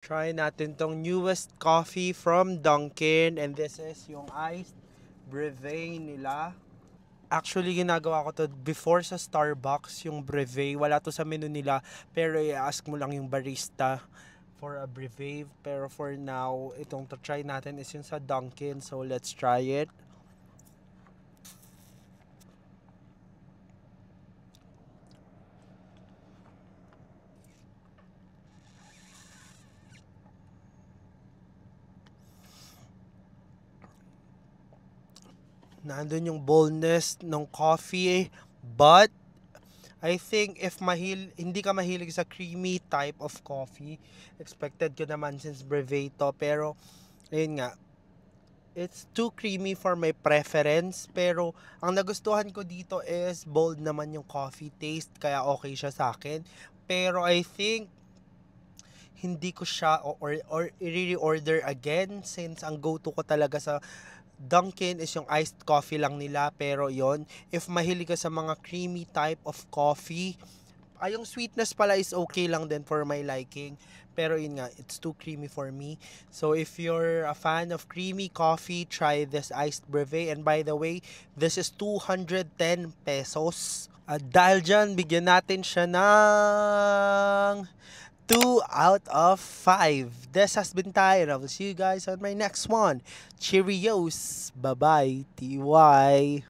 Try natin tong newest coffee from Dunkin', and this is yung iced brevet nila. Actually, ginagawa ko to before sa Starbucks, yung brevet. Wala to sa menu nila, pero i-ask mo lang yung barista for a brevet. Pero for now, itong to try natin is yung sa Dunkin'. So, let's try it. Nandun yung boldness ng coffee, but I think if hindi ka mahilig sa creamy type of coffee, expected ko naman since brevet to, pero ayun nga, it's too creamy for my preference, pero ang nagustuhan ko dito is bold naman yung coffee taste, kaya okay siya sa akin. Pero I think hindi ko siya or i-reorder again since ang go-to ko talaga sa Dunkin' is yung iced coffee lang nila. Pero yon, if mahilig ka sa mga creamy type of coffee, yung sweetness pala is okay lang din for my liking. Pero yun nga, it's too creamy for me. So if you're a fan of creamy coffee, try this iced brevet. And by the way, this is 210 pesos. At dahil dyan, bigyan natin siya ng 2 out of 5. This has been Ty, and I will see you guys on my next one. Cheerios! Bye-bye, TY!